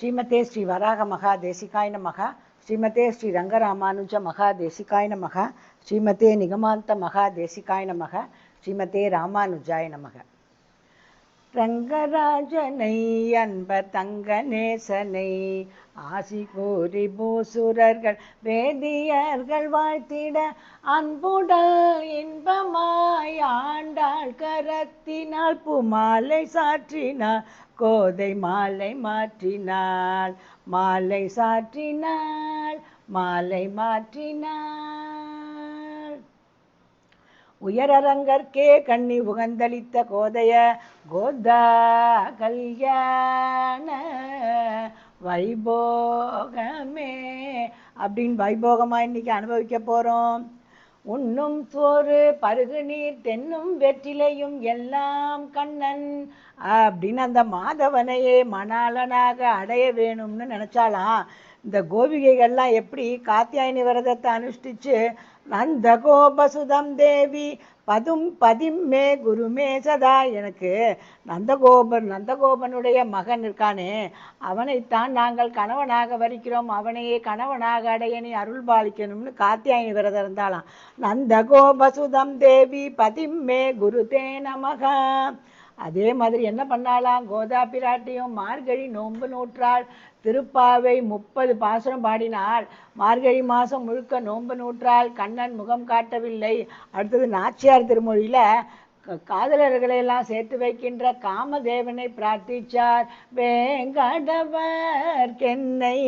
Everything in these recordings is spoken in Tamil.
ஸ்ரீமதே ஸ்ரீ வராக மகா தேசிகாய நமக. ஸ்ரீமதே ஸ்ரீ ரங்கராமானுஜ மகா தேசிகாய நமக. ஸ்ரீமதே நிகமாந்த மகா தேசிகாய நமக. ஸ்ரீமதே ராமானுஜாய நமக. ரங்கராஜனை அன்பர் தங்க நேசனை ஆசி கூறி பூசுரர்கள் வேதியர்கள் வாழ்த்திட அன்புடல் இன்பமாய் ஆண்டாள் கரத்தினால் பூமாலை சாற்றினாள் கோதை மாலை மாற்றினாள் மாலை சாற்றினாள் மாலை மாற்றினாள். உயரரங்கற்கே கண்ணி உகந்தளித்த கோதைய கோதா கல்யாண வைபோகமே அப்படின்னு வைபோகமாக இன்னைக்கு அனுபவிக்க போகிறோம். உண்ணும் சோறு பருகு நீர் தென்னும் வெற்றிலையும் எல்லாம் கண்ணன் அப்படின்னு அந்த மாதவனையே மணாளனாக அடைய வேணும்னு நினச்சாலாம். இந்த கோபிகைகள்லாம் எப்படி காத்தியாயினி விரதத்தை அனுஷ்டிச்சு நந்த கோபசுதம் தேவி பதும் பதிம்மே குருமே சதா, எனக்கு நந்தகோபனுடைய மகன் இருக்கானே அவனைத்தான் நாங்கள் கணவனாக வரிக்கிறோம், அவனையே கணவனாக அடைய நீ அருள் பாலிக்கணும்னு காத்தியாயினி விரதம் இருந்தாலாம். நந்தகோபசுதம் தேவி பதிம்மே குருதே நமகா. அதே மாதிரி என்ன பண்ணாலாம், கோதா பிராட்டியும் மார்கழி நோன்பு நூற்றாள், திருப்பாவை 30 பாசுரம் பாடினாள், மார்கழி மாதம் முழுக்க நோன்பு நூற்றாள், கண்ணன் முகம் காட்டவில்லை. அடுத்தது நாச்சியார் திருமொழியில் காதலர்களையெல்லாம் சேர்த்து வைக்கின்ற காமதேவனை பிரார்த்திச்சார். வேங்கடவர் கென்னை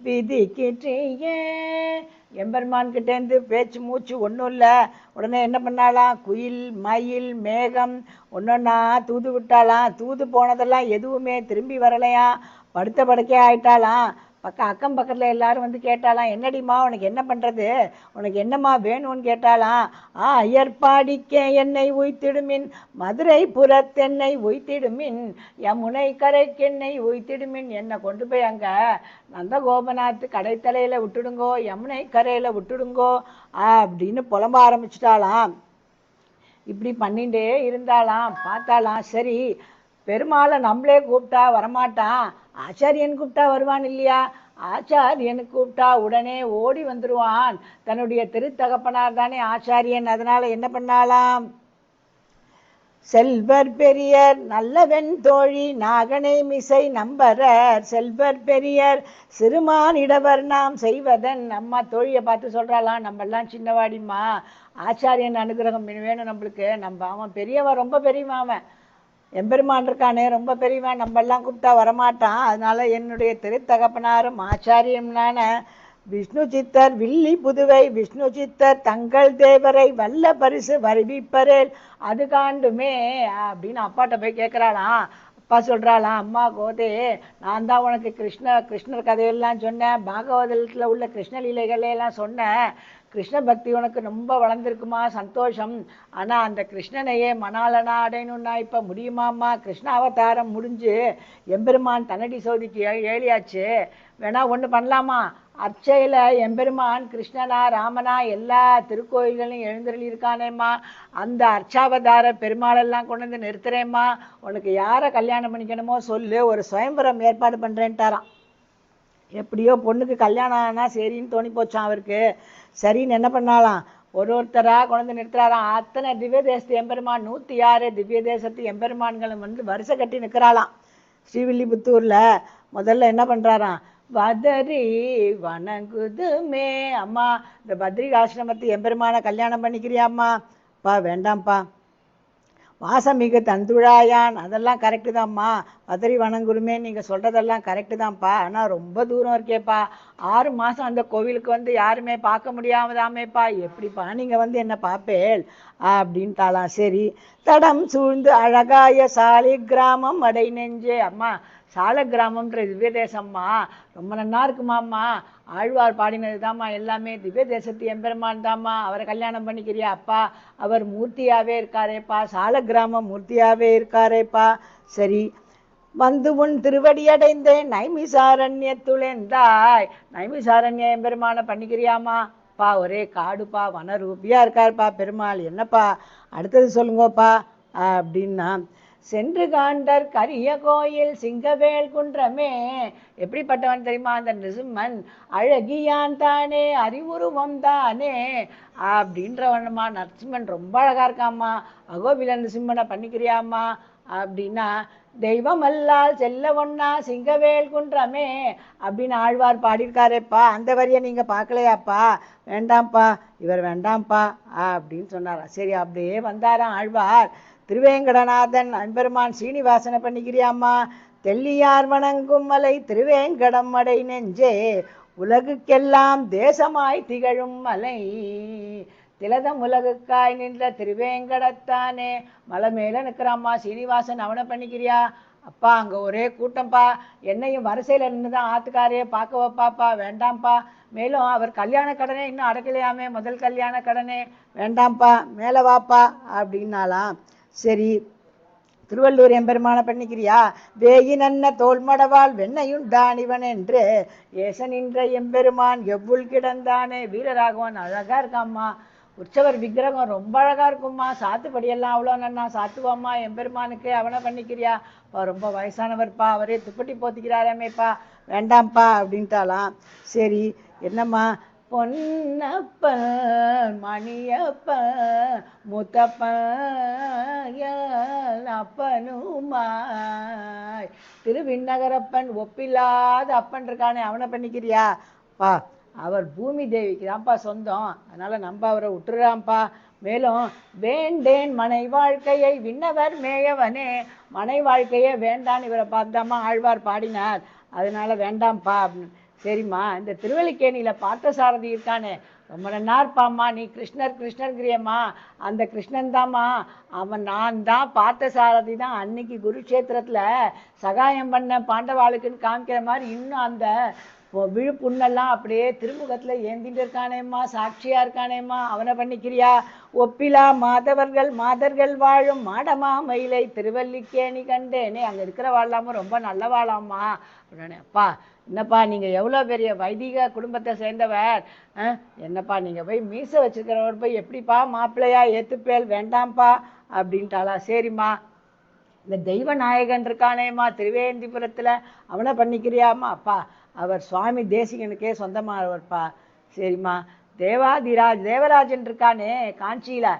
விதிக்கிற்றியே. எம்பெருமான்கிட்டேருந்து பேச்சு மூச்சு ஒன்றும் இல்லை. உடனே என்ன பண்ணாலாம், குயில் மயில் மேகம் ஒன்றொன்னா தூது விட்டாலாம். தூது போனதெல்லாம் எதுவுமே திரும்பி வரலையா, படுத்த படுக்கே ஆயிட்டாலாம். அக்கம் பக்கத்தில் எல்லாரும் வந்து கேட்டாலாம், என்னடிம்மா உனக்கு என்ன பண்ணுறது, உனக்கு என்னம்மா வேணும்னு கேட்டாலாம். ஐயர்பாடிக்க என்னை உய்த்திடுமின், மதுரை புறத்தென்னை உய்த்திடுமின், யமுனை கரைக்கென்னை உய்த்திடுமின், என்னை கொண்டு போய் அங்கே நந்தகோபநாத்து கடைத்தலையில் விட்டுடுங்கோ, யமுனை கரையில் விட்டுடுங்கோ அப்படின்னு புலம்ப ஆரம்பிச்சிட்டாலாம். இப்படி பண்ணிகிட்டே இருந்தாலாம். பார்த்தாலாம், சரி பெருமாளை நம்மளே கூப்பிட்டா வரமாட்டான், ஆச்சாரியன் கூப்பிட்டா வருவான் இல்லையா, ஆச்சாரியனு கூப்பிட்டா உடனே ஓடி வந்துடுவான், தன்னுடைய திருத்தகப்பனார் தானே ஆச்சாரியன். அதனால என்ன பண்ணாலாம், செல்வர் பெரியர் நல்லவெண் தோழி நாகனை மிசை நம்பரர், செல்வர் பெரியர் சிறுமானிடவர் நாம் செய்வதன். அம்மா தோழியை பார்த்து சொல்கிறாளாம், நம்மெல்லாம் சின்னவாடிம்மா, ஆச்சாரியன் அனுகிரகம் வேணும் நம்மளுக்கு, அவன் பெரியவன், ரொம்ப பெரியவன், அவன் எம்பெருமான் இருக்கானே ரொம்ப பெரியவன், நம்மெல்லாம் கூப்பிட்டா வரமாட்டான். அதனால என்னுடைய திருத்தகப்பனாரும் ஆச்சாரியம்னான விஷ்ணு சித்தர் வில்லி புதுவை விஷ்ணு சித்தர் தங்கள் தேவரை வல்ல பரிசு வருவிப்பரேல் அது காண்டுமே அப்படின்னு அப்பாட்ட போய் கேட்குறாளாம். அப்பா சொல்கிறாளாம், அம்மா கோதே, நான் தான் உனக்கு கிருஷ்ணர் கதையெல்லாம் சொன்னேன், பாகவதத்தில் உள்ள கிருஷ்ணலீலைகளெல்லாம் சொன்னேன், கிருஷ்ண பக்தி உனக்கு ரொம்ப வளர்ந்துருக்குமா, சந்தோஷம். ஆனால் அந்த கிருஷ்ணனையே மணாளனா அடையணுன்னா இப்போ முடியுமாம்மா, கிருஷ்ண அவதாரம் முடிஞ்சு எம்பெருமான் தன்னடி சோதிக்கு ஏழியாச்சு. வேணா ஒன்று பண்ணலாமா, அர்ச்சையில் எம்பெருமான் கிருஷ்ணனா ராமனா எல்லா திருக்கோயில்களையும் எழுந்தருளி இருக்கானேம்மா, அந்த அர்ச்சாவதார பெருமாளெல்லாம் கொண்டு வந்து நிறுத்துறேம்மா, உனக்கு யாரை கல்யாணம் பண்ணிக்கணுமோ சொல்லு, ஒரு சுயம்பரம் ஏற்பாடு பண்ணுறேன்ட்டாராம். எப்படியோ பொண்ணுக்கு கல்யாணம் ஆனால் சரின்னு தோணி போச்சான் அவருக்கு. சரின்னு என்ன பண்ணாலாம், ஒருத்தராக கொண்டு நிறுத்துறாராம். அத்தனை திவ்ய தேசத்து எம்பெருமான் 106 திவ்ய தேசத்து எம்பெருமான்களும் வந்து வரிசை கட்டி நிற்கிறாளாம் ஸ்ரீவில்லிபுத்தூரில். முதல்ல என்ன பண்ணுறாராம், வதரி வணங்குதுமே, அம்மா இந்த பத்ரி ஆசிரமத்து எம்பெருமான கல்யாணம் பண்ணிக்கிறியாம்மா, பா வேண்டாம்ப்பா, வாசமிகு தந்துழாயான், அதெல்லாம் கரெக்டு தான்ம்மா, பதறி வணங்குருமே நீங்கள் சொல்கிறதெல்லாம் கரெக்டு தான்ப்பா, ஆனால் ரொம்ப தூரம் இருக்கேப்பா, 6 மாதம் அந்த கோவிலுக்கு வந்து யாருமே பார்க்க முடியாமதாமேப்பா, எப்படிப்பா நீங்கள் வந்து என்ன பார்ப்பேள் அப்படின்ட்டாலாம். சரி, தடம் சூழ்ந்து அழகாய சாலி கிராமம் அடை நெஞ்சே. அம்மா சால கிராமம்ன்ற திவ்ய தேசம்மா ரொம்ப நன்னா இருக்குமாம்மா, ஆழ்வார் பாடினது தாம்மா எல்லாமே, திவ்ய தேசத்து எம்பெருமான் தாம்மா, அவரை கல்யாணம் பண்ணிக்கிறியா, அப்பா அவர் மூர்த்தியாகவே இருக்காரேப்பா, சால கிராமம் மூர்த்தியாகவே இருக்காரேப்பா. சரி, வந்து உன் திருவடி அடைந்தேன் நைமிசாரண்யத்துளேந்தாய், நைமிசாரண்ய எம்பெருமானை பண்ணிக்கிறியாமா, பா ஒரே காடுப்பா, வனரூபியாக இருக்கார்ப்பா பெருமாள், என்னப்பா அடுத்தது சொல்லுங்கப்பா அப்படின்னா. சென்று காண்டர் கரிய கோயில் சிங்கவேல் குன்றமே. எப்படிப்பட்டவன் தெரியுமா அந்த நிருசிம்மன்? அழகியான் தானே, அறிவுருவம் தானே அப்படின்றவனம்மா. நரசிம்மன் ரொம்ப அழகா இருக்காம்மா. அகோபில நிருசிம்மனை பண்ணிக்கிறியாம்மா அப்படின்னா, தெய்வம் அல்லால் செல்ல ஒன்னா சிங்கவேல் குன்றமே அப்படின்னு ஆழ்வார் பாடியிருக்காரேப்பா. அந்த வரியை நீங்கள் பார்க்கலையாப்பா? வேண்டாம்ப்பா, இவர் வேண்டாம்ப்பா அப்படின்னு சொன்னாரா. சரி, அப்படியே வந்தாராம் ஆழ்வார். திருவேங்கடநாதன் அன்பெருமான் சீனிவாசனை பண்ணிக்கிறியாம்மா? தெல்லியார் வணங்கும் மலை திருவேங்கடம் அடை நெஞ்சே, உலகுக்கெல்லாம் தேசமாய் திகழும் மலை. திலதம் உலகுக்காய் நின்ற திருவேங்கடத்தானே, மலை மேலே நிற்கிறாம்மா சீனிவாசன், அவனை பண்ணிக்கிறியா? அப்பா அங்கே ஒரே கூட்டம்ப்பா, என்னையும் வரிசையில் நின்று தான் ஆத்துக்காரையே பார்க்க வைப்பாப்பா. வேண்டாம்ப்பா. மேலும் அவர் கல்யாண கடனே இன்னும் அடக்கலையாமே, முதல் கல்யாண கடனே. வேண்டாம்ப்பா, மேலே வாப்பா அப்படின்னாலாம். சரி, திருவள்ளூர் எம்பெருமான பண்ணிக்கிறியா? வேகி நன்ன தோல்மடவாள் வெண்ணையுண்டான் இவன் என்று ஏச நின்ற எம்பெருமான் எவ்வுள் கிடந்தானே. வீரராகவன் அழகா இருக்காம்மா. உற்சவர் விக்கிரகம் ரொம்ப அழகா இருக்கும்மா. சாத்துப்படியெல்லாம் அவ்வளோ நன்னா சாத்துவாம்மா எம்பெருமானுக்கு. அவனை பண்ணிக்கிறியா? ரொம்ப வயசானவர்ப்பா, அவரே துப்பட்டி போத்திக்கிறாரமேப்பா. வேண்டாம்ப்பா அப்படின்ட்டாலாம். சரி, என்னம்மா? பொன்னப்பன் மணியப்பன் முத்தப்பன் அப்பனுமாய் திருவிண்ணகரப்பன் ஒப்பில்லாத அப்பன் இருக்கானே, அவனை பண்ணிக்கிறியா? பா அவர் பூமி தேவிக்கு தான்ப்பா சொந்தம், அதனால நம்ம அவரை விட்டுறாம்ப்பா. மேலும் வேண்டேன் மனை வாழ்க்கையை விண்ணவர் மேயவனே. மனை வாழ்க்கையே வேண்டான்னு இவரை பார்த்தாமா ஆழ்வார் பாடினார், அதனால வேண்டாம்ப்பா அப்படின்னு. சரிம்மா, இந்த திருவல்லிக்கேணியில் பார்த்தசாரதி இருக்கானே, ரொம்ப நன்னா இருப்பாம்மா. நீ கிருஷ்ணர் கிருஷ்ணர்கிறியம்மா, அந்த கிருஷ்ணன் தாம்மா அவன். நான் தான் பார்த்தசாரதி தான். அன்னைக்கு குருக்ஷேத்திரத்தில் சகாயம் பண்ண பாண்டவாளுக்குன்னு காமிக்கிற மாதிரி இன்னும் அந்த விழுப்புண்ணெல்லாம் அப்படியே திருமுகத்தில் ஏந்திட்டு இருக்கானேம்மா, சாட்சியா இருக்கானேம்மா. அவனை பண்ணிக்கிறியா? ஒப்பிலா மாதவர்கள் மாதர்கள் வாழும் மாடமா மயிலை திருவல்லிக்கேணி கண்டேனே. அங்கே இருக்கிற வாழலாமா ரொம்ப நல்ல வாழாம்மா அப்படின்னே. அப்பா என்னப்பா, நீங்கள் எவ்வளோ பெரிய வைதிக குடும்பத்தை சேர்ந்தவர், என்னப்பா நீங்கள் போய் மீசை வச்சுருக்கிறவர் போய் எப்படிப்பா மாப்பிள்ளையா ஏற்றுப்பேல்? வேண்டாம்ப்பா அப்படின்ட்டாளா. சரிம்மா, இந்த தெய்வ நாயகன் இருக்கானேம்மா திருவேந்திபுரத்தில், அவனை பண்ணிக்கிறியாம்மா? அப்பா அவர் சுவாமி தேசிகனுக்கே சொந்தமானவர்ப்பா. சரிம்மா, தேவராஜன் இருக்கானே காஞ்சியில்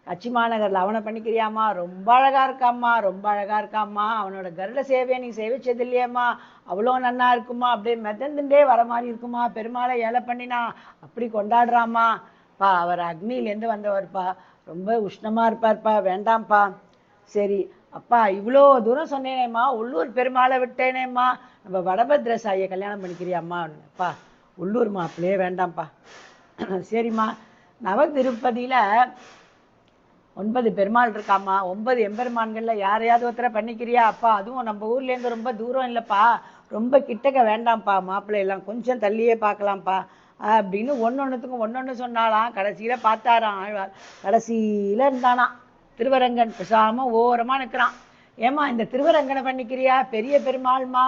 கட்சி மாநகரில், அவனை பண்ணிக்கிறியாம்மா? ரொம்ப அழகாக இருக்காம்மா, ரொம்ப அழகாக இருக்காம்மா. அவனோட கருட சேவையை நீ சேவிச்சது இல்லையம்மா, அவ்வளோ நன்னா இருக்குமா. அப்படியே மெதந்துட்டே வர மாதிரி இருக்குமா. பெருமாளை ஏழை பண்ணினா அப்படி கொண்டாடுறாம்மா. பா அவர் அக்னியிலேருந்து வந்தவர்ப்பா, ரொம்ப உஷ்ணமாக இருப்பார்ப்பா. வேண்டாம்ப்பா. சரி அப்பா, இவ்வளோ தூரம் சொன்னேனேம்மா, உள்ளூர் பெருமாளை விட்டேனேம்மா, நம்ம வடபத்ர சாயை கல்யாணம் பண்ணிக்கிறியாம்மா? அப்பா உள்ளூர் மாப்பிள்ளையே வேண்டாம்ப்பா. சரிம்மா, நவ திருப்பதியில் 9 பெருமாள் இருக்காம்மா. 9 எம்பெருமான்களில் யாரையாவது ஒருத்தரை பண்ணிக்கிறியா? அப்பா அதுவும் நம்ம ஊர்லேருந்து ரொம்ப தூரம் இல்லைப்பா, ரொம்ப கிட்டக்க வேண்டாம்ப்பா. மாப்பிள்ளையெல்லாம் கொஞ்சம் தள்ளியே பார்க்கலாம்ப்பா அப்படின்னு ஒன்னொன்றுத்துக்கும் ஒன்னொன்று சொன்னாலாம். கடைசியில் பார்த்தாராம் ஆழ்வார். கடைசியில் இருந்தானா திருவரங்கன் பேசாமல் ஓரமாக நிற்கிறான். ஏம்மா இந்த திருவரங்கனை பண்ணிக்கிறியா? பெரிய பெருமாள்மா,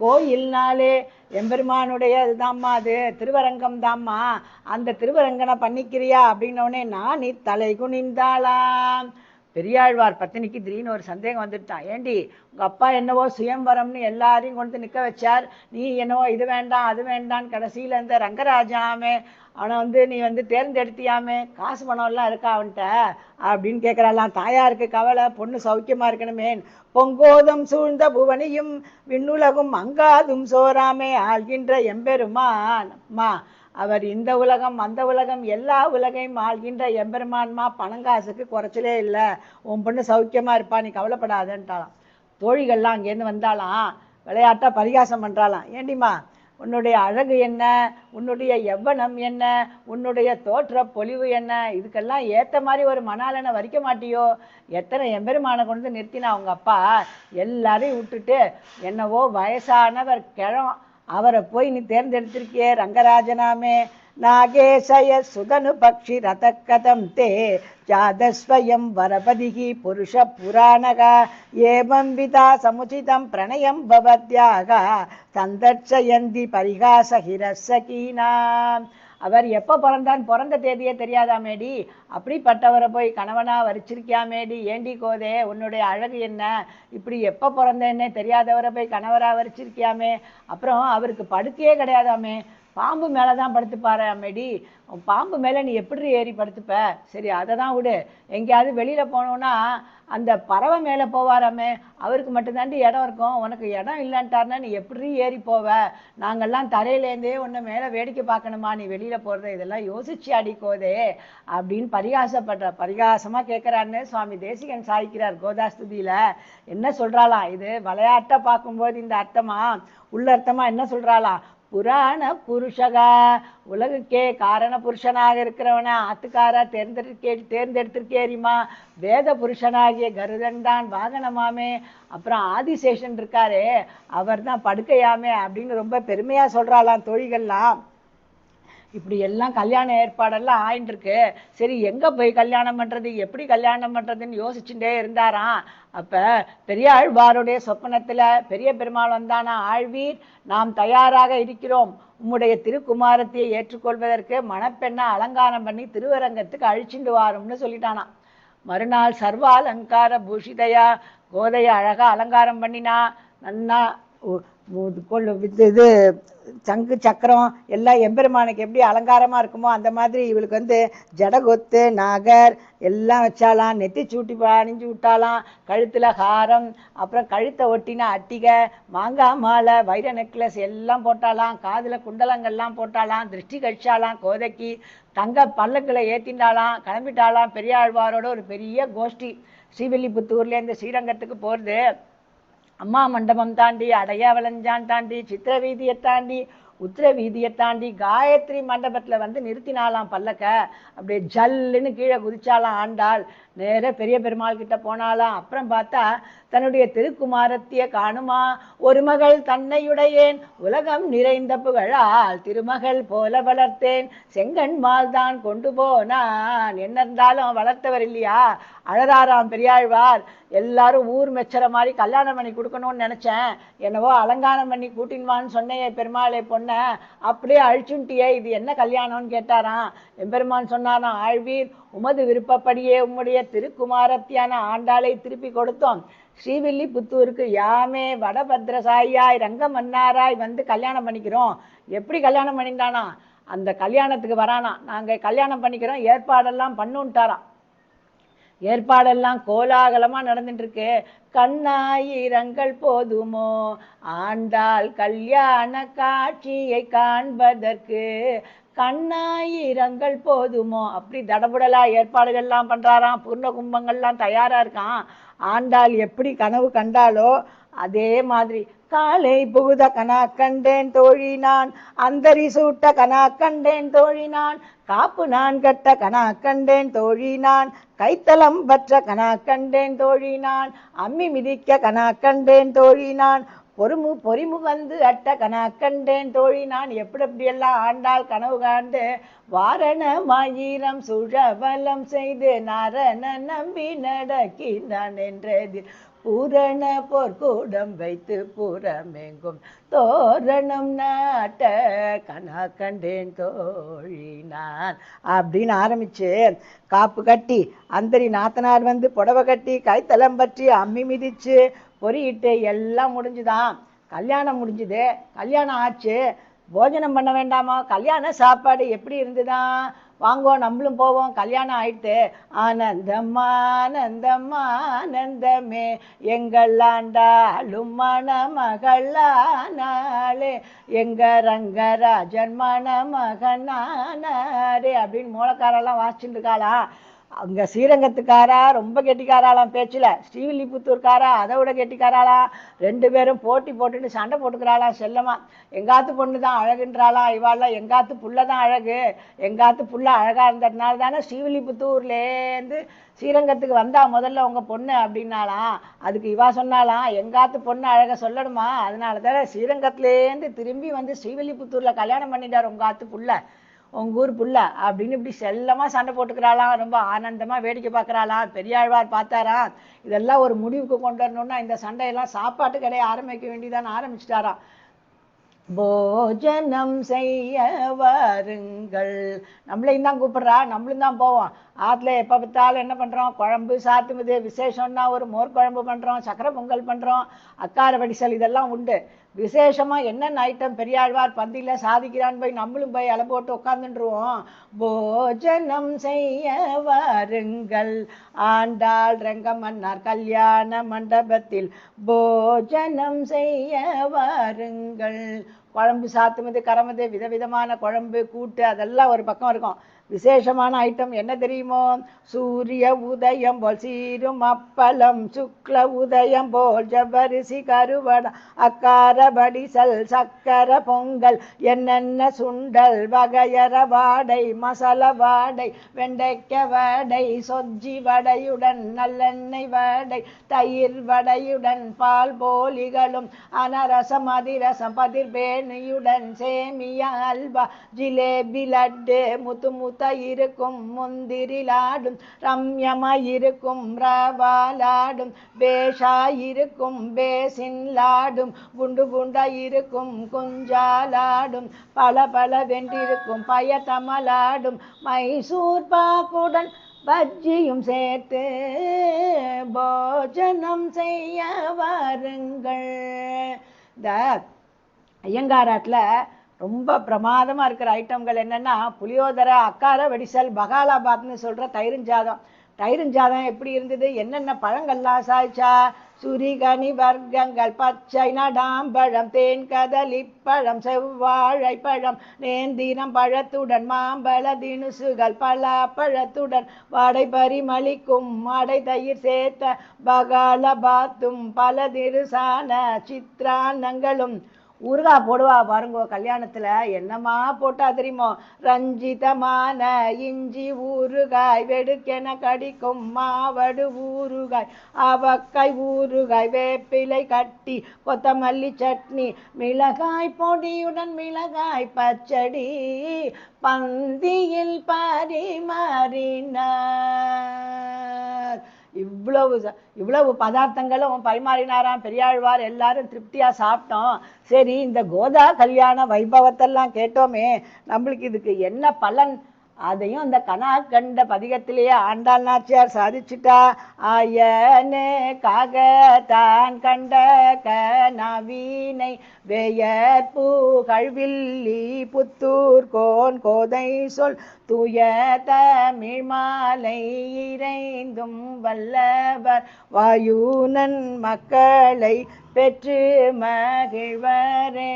கோயில்னாலே எம்பெருமானுடைய இதுதாம்மா, அது திருவரங்கம் தாம்மா, அந்த திருவரங்கனை பண்ணிக்கிறியா அப்படின்னோடனே நான் நீ தலை குனிந்தாளாம். பெரியாழ்வார் பத்தினிக்கு திடீர்னு ஒரு சந்தேகம் வந்துட்டான். ஏண்டி உங்கள் அப்பா என்னவோ சுயம்பரம்னு எல்லாரையும் கொண்டு நிற்க வச்சார், நீ என்னவோ இது வேண்டாம் அது வேண்டான்னு கடைசியில் இந்த ரங்கராஜாமே அவனை நீ தேர்ந்தெடுத்தியாமே, காசு பணம்லாம் இருக்கா அவன்கிட்ட அப்படின்னு கேட்குறாளாம். தாயாருக்கு கவலை, பொண்ணு சௌக்கியமாக இருக்கணுமே. பொங்கோதம் சூழ்ந்த புவனியும் விண்ணுலகும் அங்காதும் சோராமே ஆள்கின்ற எம்பெருமான்மா, அவர் இந்த உலகம் அந்த உலகம் எல்லா உலகையும் ஆள்கின்ற எம்பெருமான்மா. பணங்காசுக்கு குறைச்சலே இல்லை, உன் பொண்ணு சௌக்கியமாக இருப்பா, நீ கவலைப்படாதன்ட்டாலாம். தோழிகள்லாம் அங்கேருந்து வந்தாலாம், விளையாட்டாக பரிகாசம் பண்ணுறாலாம். ஏண்டிம்மா உன்னுடைய அழகு என்ன, உன்னுடைய எவ்வனம் என்ன, உன்னுடைய தோற்ற பொலிவு என்ன, இதுக்கெல்லாம் ஏற்ற மாதிரி ஒரு மணாலனை வரிக்க மாட்டியோ? எத்தனை எம்பெருமானை கொண்டு நிறுத்தினா அவங்க அப்பா. எல்லாரையும் விட்டுட்டு என்னவோ வயசானவர் கிழம் அவரை போய் நீ தேர்ந்தெடுத்திருக்கியே ரங்கராஜனாமே. நாகேசய சுதனு பக்ஷி ரத கதம் தே ஜாதஸ்வயம் வரபதிகி புருஷ புராணகா ஏவம் விதா சமுச்சிதம் பிரணயம் பவத்யாக சந்தர்ச்சயந்தி பரிகாச ஹிரசகீனாம். அவர் எப்போ பிறந்தான், பிறந்த தேதியே தெரியாதாமேடி, அப்படிப்பட்டவரை போய் கணவனா வரிச்சிருக்கியாமேடி, ஏண்டி கோதே உன்னுடைய அழகு என்ன, இப்படி எப்போ பிறந்தேன்னே தெரியாதவரை போய் கணவராக வரிச்சிருக்கியாமே, அப்புறம் அவருக்கு படுக்கையே கிடையாதாமே, பாம்பு மேலே தான் படுத்துப்பாரு அம்மேடி, பாம்பு மேலே நீ எப்படி ஏறி படுத்துப்ப, சரி அதை தான் விடு, எங்கேயாவது வெளியில் போனோன்னா அந்த பறவை மேலே போவாராமே, அவருக்கு மட்டும்தாண்டி இடம் இருக்கும், உனக்கு இடம் இல்லைன்ட்டாருன்னா நீ எப்படி ஏறி போவ, நாங்கள்லாம் தரையிலேருந்தே உன்னை மேலே வேடிக்கை பார்க்கணுமா, நீ வெளியில் போகிறத இதெல்லாம் யோசிச்சு அடிக்கோதே அப்படின்னு பரிகாசமாக கேட்குறான்னு சுவாமி தேசிகன் சாய்க்கிறார் கோதாஸ்துதியில். என்ன சொல்கிறாளாம், இது விளையாட்டை பார்க்கும்போது இந்த அர்த்தமா, உள்ள அர்த்தமா என்ன சொல்கிறாளாம், புராண புருஷகா, உலகுக்கே காரண புருஷனாக இருக்கிறவனா ஆத்துக்காரா தேர்ந்தெடுத்திருக்கேரிமா, வேத புருஷனாகிய கருடன் தான் வாகனமாமே, அப்புறம் ஆதிசேஷன் இருக்காரே அவர் தான் படுக்கையாமே அப்படின்னு ரொம்ப பெருமையாக சொல்கிறாளாம் தோழிகள்லாம். இப்படி எல்லாம் கல்யாண ஏற்பாடெல்லாம் ஆயின்னு இருக்கு. சரி எங்கே போய் கல்யாணம் பண்ணுறது, எப்படி கல்யாணம் பண்ணுறதுன்னு யோசிச்சுட்டே இருந்தாராம். அப்போ பெரிய ஆழ்வாருடைய சொப்பனத்தில் பெரிய பெருமாள் வந்தானா, ஆழ்வீர் நாம் தயாராக இருக்கிறோம், உம்முடைய திருக்குமாரத்தையை ஏற்றுக்கொள்வதற்கு மணப்பெண்ணை அலங்காரம் பண்ணி திருவரங்கத்துக்கு அழிச்சுண்டு வாரோம்னு சொல்லிட்டானா. மறுநாள் சர்வ அலங்கார பூஷிதையா கோதைய அழகாக அலங்காரம் பண்ணினா, நன்னா இது சங்கு சக்கரம் எல்லாம் எம்பெருமானுக்கு எப்படி அலங்காரமாக இருக்குமோ அந்த மாதிரி இவளுக்கு ஜடகொத்து நாகர் எல்லாம் வச்சாலாம், நெத்தி சூட்டி அணிஞ்சு விட்டாலாம், கழுத்தில் ஹாரம், அப்புறம் கழுத்தை ஒட்டினா அட்டிகை, மாங்காய் மாலை, வைர நெக்லஸ் எல்லாம் போட்டாலாம், காதில் குண்டலங்கள்லாம் போட்டாலாம், திருஷ்டி கழிச்சாலாம், கோதைக்கு தங்க பல்லக்கில் ஏற்றிண்டாலாம், கிளம்பிட்டாலாம். பெரியாழ்வாரோட ஒரு பெரிய கோஷ்டி ஸ்ரீவில்லிபுத்தூர்லேருந்து ஸ்ரீரங்கத்துக்கு போகிறது. அம்மா மண்டபம் தாண்டி, அடையாவளஞ்சான் தாண்டி, சித்திர வீதியை தாண்டி, உத்திர வீதியை தாண்டி காயத்ரி மண்டபத்தில் நிறுத்தினாலாம் பல்லக்க. அப்படியே ஜல்லுன்னு கீழே குதிச்சாலாம் ஆண்டாள். நேர பெரிய பெருமாள் கிட்ட போனாலாம். அப்புறம் பார்த்தா தன்னுடைய திருக்குமாரத்திய காணுமா, ஒரு மகள் தன்னையுடையேன் உலகம் நிறைந்த புகழால் திருமகள் போல வளர்த்தேன், செங்கண்மால் தான் கொண்டு போனான். என்ன இருந்தாலும் வளர்த்தவர் இல்லையா. அழறாராம் பெரியாழ்வார். எல்லாரும் ஊர் மெச்சற மாதிரி கல்யாணம் பண்ணி கொடுக்கணும்னு நினச்சேன், என்னவோ அலங்காரம் பண்ணி கூட்டின்வான்னு சொன்னையே பெருமாளை பொண்ணை, அப்படியே அழிச்சுட்டியே, இது என்ன கல்யாணம்னு கேட்டாராம். எம்பெருமான் சொன்னாராம், ஆழ்வீர் உமது விருப்பப்படியே உம்முடைய திருக்குமாரத்தியான ஆண்டாளை திருப்பி கொடுத்தோம். ஸ்ரீவில்லிபுத்தூருக்கு யாமே வடபத்ரசாயியாய் ரங்க மன்னாராய் கல்யாணம் பண்ணிக்கிறோம். எப்படி கல்யாணம் பண்ணிட்டானா, அந்த கல்யாணத்துக்கு வரானா, நாங்கள் கல்யாணம் பண்ணிக்கிறோம் ஏற்பாடெல்லாம் பண்ணுன்ட்டாராம். ஏற்பாடெல்லாம் கோலாகலமாக நடந்துட்டுருக்கு. கண்ணாயிரங்கள் போதுமோ ஆண்டாள் கல்யாண காட்சியை காண்பதற்கு, கண்ணாயிரங்கள் போதுமோ, அப்படி தடபுடலா ஏற்பாடுகள்லாம் பண்ணுறாராம். பூர்ண கும்பங்கள்லாம் தயாராக இருக்கான். ஆண்டாள் எப்படி கனவு கண்டாலோ அதே மாதிரி காலை புகுத கனா கண்டேன் தோழி நான், அந்தரி சூட்ட கனா கண்டேன் தோழி நான், காப்பு நான் கட்ட கனா கண்டேன் தோழி நான், கைத்தலம் பற்ற கனா கண்டேன் தோழி நான், அம்மி மிதிக்க கனா கண்டேன் தோழி நான், பொறிமுகந்து அட்ட கனா கண்டேன் தோழி நான். எப்படியெல்லாம் ஆண்டாள் கனவு காண்டு வாரணமாயிரம் சுழவலம் செய்து நாரண நம்பி நடக்கின்றான் என்றது, பூரண போர்க்கூடம் வைத்து புறமெங்கும் தோரணம் நாட்ட கனா கண்டேன் தோழி நான் அப்படின்னு ஆரம்பிச்சு காப்பு கட்டி, அந்தரி நாத்தனார் புடவை கட்டி, கைத்தலம் பற்றி அம்மி மிதிச்சு பொறியிட்டு எல்லாம் முடிஞ்சுதான். கல்யாணம் முடிஞ்சுது. கல்யாணம் ஆச்சு. போஜனம் பண்ண வேண்டாமா, கல்யாண சாப்பாடு எப்படி இருந்துதான், வாங்கோ நம்மளும் போவோம், கல்யாணம் ஆயிடுத்து. ஆனந்தம்மா ஆனந்தம்மா ஆனந்தமே எங்கள் ஆண்டாளும் மணமகளானாளே, எங்க ரங்கராஜன் மணமகனானாரே அப்படின்னு மூலக்காரெல்லாம் வாசிச்சுட்டு இருக்காளா. அங்கே ஸ்ரீரங்கத்துக்காரா ரொம்ப கெட்டிக்காராளாம் பேச்சில், ஸ்ரீவில்லிபுத்தூர்காரா அதை விட கெட்டிக்காராளா. ரெண்டு பேரும் போட்டி போட்டுட்டு சண்டை போட்டுக்கிறாளாம் செல்லமா. எங்காத்து பொண்ணு தான் அழகுன்றாளா இவாள்லாம், எங்காத்து புள்ள தான் அழகு, எங்காத்து புள்ள அழகாக இருந்ததுனால தானே ஸ்ரீவில்லிபுத்தூர்லேருந்து ஸ்ரீரங்கத்துக்கு வந்தா முதல்ல உங்கள் பொண்ணு அப்படின்னாலாம். அதுக்கு இவா சொன்னாலாம், எங்காத்து பொண்ணு அழகை சொல்லணுமா, அதனால தானே ஸ்ரீரங்கத்துலேருந்து திரும்பி ஸ்ரீவில்லிபுத்தூரில் கல்யாணம் பண்ணிட்டார் உங்காத்து புள்ள, உங்க ஊர் புள்ள அப்படின்னு இப்படி செல்லமா சண்டை போட்டுக்கிறாளாம். ரொம்ப ஆனந்தமா வேடிக்கை பார்க்குறாளாம். பெரியாழ்வார் பார்த்தாராம், இதெல்லாம் ஒரு முடிவுக்கு கொண்டு வரணும்னா இந்த சண்டையெல்லாம் சாப்பாட்டு கடையை ஆரம்பிக்க வேண்டியதான்னு ஆரம்பிச்சிட்டாராம். போஜனம் செய்ய வாருங்கள். நம்மளையும் தான் கூப்பிடுறா, நம்மளும் தான் போவோம். ஆற்றுல எப்போ பார்த்தாலும் என்ன பண்ணுறோம், குழம்பு சாத்துமுது, விசேஷம்னா ஒரு மோர் குழம்பு பண்ணுறோம், சக்கரை பொங்கல் பண்ணுறோம், அக்கார வடிசல் இதெல்லாம் உண்டு. விசேஷமாக என்னென்ன ஐட்டம் பெரியாழ்வார் பந்தியில் சாதிக்கிறான்னு போய் நம்மளும் போய் இலை போட்டு உட்காந்துருவோம். போஜனம் செய்ய வாருங்கள். ஆண்டாள் ரங்கமன்னார் கல்யாண மண்டபத்தில் போஜனம் செய்ய வாருங்கள். குழம்பு சாத்துமது, கரமது, விதவிதமான குழம்பு, கூட்டு அதெல்லாம் ஒரு பக்கம் இருக்கும். விசேஷமான ஐட்டம் என்ன தெரியுமோ, சூரிய உதயம் போல் சீரும் அப்பளம், சுக்ல உதயம் போல் ஜவ்வரிசி கருவடை, அக்கார வடிசல், சக்கர பொங்கல், என்னென்ன சுண்டல், வகையற வாடை, மசாலா வாடை, வெண்டைக்க வடை, சொஜ்ஜி வடையுடன் நல்லெண்ணெய் வடை, தயிர் வடையுடன் பால் போலிகளும், அனரசம் அதிரசம் பதிர்பேணியுடன் சேமியா அல்வா, ஜிலேபி லட்டு, முத்து முத்த இருக்கும் முந்திரி லாடும், ரம்யமாயிருக்கும் ரவா லாடும், பேஷாயிருக்கும் பேசின் லாடும், குண்டு குண்டாயிருக்கும் குஞ்சாலாடும், பல பல வென்றிருக்கும் பயத்தமலாடும், மைசூர் பாக்குடன் பஜ்ஜியும் சேர்த்து போஜனம் செய்ய வாருங்கள். இந்த ஐயங்காராட்டில் ரொம்ப பிரமாதமாக இருக்கிற ஐட்டங்கள் என்னென்னா, புளியோதரை, அக்கார வடிசல், பகாலாபாத்னு சொல்கிற தயிரஞ்சாதம். தயிரஞ்சாதம் எப்படி இருந்தது, என்னென்ன பழங்கள்லாம் சாய்ச்சா, சுரிகனி வர்க்கங்கள், பச்சை நடாம்பழம், தேன் கதலிப்பழம், செவ்வாழை பழம், நேந்திரம் பழத்துடன் மாம்பழ தினுசுகள், பலாப்பழத்துடன் வாடை பரிமளிக்கும் அடை தயிர் சேர்த்த பகாலபாத்தும், பல திருசான சித்திரான்னங்களும். ஊறுகாய் போடுவா பாருங்கோ கல்யாணத்தில், என்னமா போட்டா தெரியுமோ, ரஞ்சிதமான இஞ்சி ஊறுகாய், வெடுக்கென கடிக்கும் மாவடு ஊறுகாய், அவக்காய் ஊறுகாய், வேப்பிலை கட்டி, கொத்தமல்லி சட்னி, மிளகாய் பொடியுடன் மிளகாய் பச்சடி, பந்தியில் பரிமாறினார். இவ்வளவு பதார்த்தங்களும் பரிமாறினாராம் பெரியாழ்வார். எல்லாரும் திருப்தியா சாப்பிட்டோம். சரி, இந்த கோதா கல்யாண வைபவத்தெல்லாம் கேட்டோமே, நம்மளுக்கு இதுக்கு என்ன பலன், அதையும் இந்த கனா கண்ட பதிகத்திலேயே ஆண்டாள் நாச்சியார் சாதிச்சுட்டா. ஆயனுக்காக தான் கண்ட கனவினை வேயற்பூ கழ்வில்லி புத்தூர் கோன் கோதை சொல் தூய தமிழ் மாலை இறைந்தும் வல்லவர் வாயுனன் மக்களை பெற்று மகிழ்வரே.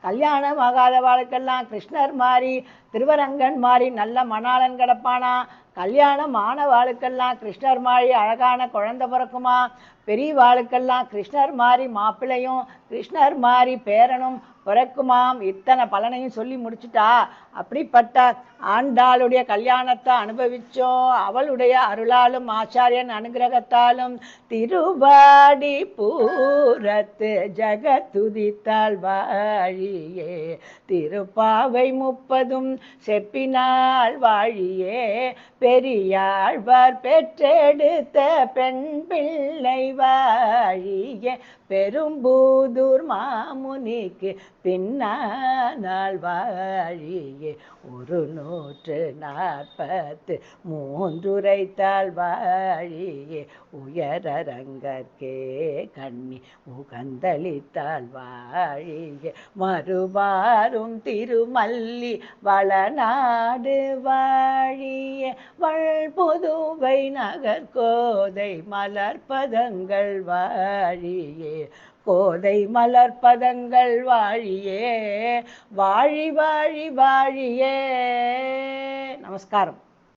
கல்யாணம் ஆகாத வாழ்க்கெல்லாம் கிருஷ்ணர் மாதிரி, திருவரங்கன் மாதிரி நல்ல மணாளன் கிடப்பானா, கல்யாணம் ஆன வாளுக்கெல்லாம் கிருஷ்ணர் மாதிரி அழகான குழந்தை பிறக்குமா, பெரிய வாளுக்கெல்லாம் கிருஷ்ணர் மாதிரி மாப்பிள்ளையும் கிருஷ்ணர் மாதிரி பேரனும் பிறக்குமாம். இத்தனை பலனையும் சொல்லி முடிச்சுட்டா. அப்படிப்பட்ட ஆண்டாளுடைய கல்யாணத்தை அனுபவிச்சோம். அவளுடைய அருளாலும் ஆச்சாரியன் அனுகிரகத்தாலும் திருவாடி பூரத்து ஜகத்துதித்தாள் வாழியே, திருப்பாவை 30 செப்பினாள் வாழியே, பெரியாழ்வார் பெற்றெடுத்த பெண் பிள்ளை வாழியே, பெரும்பூதூர் மாமுனிக்கு பின்னாள் வாழியே, 143 உரைத்தாள் வாழியே, உயரரங்கற்கே கண்ணி உகந்தளித்தாள் வாழியே, மறுவாரும் திருமல்லி வளநாடு வாழியே, வள்புதுவை நகர்கோதை மலர்பதங்கள் வாழியே, கோதை மலர்பதங்கள் வாழியே, வாழி வாழி வாழியே. நமஸ்காரம்.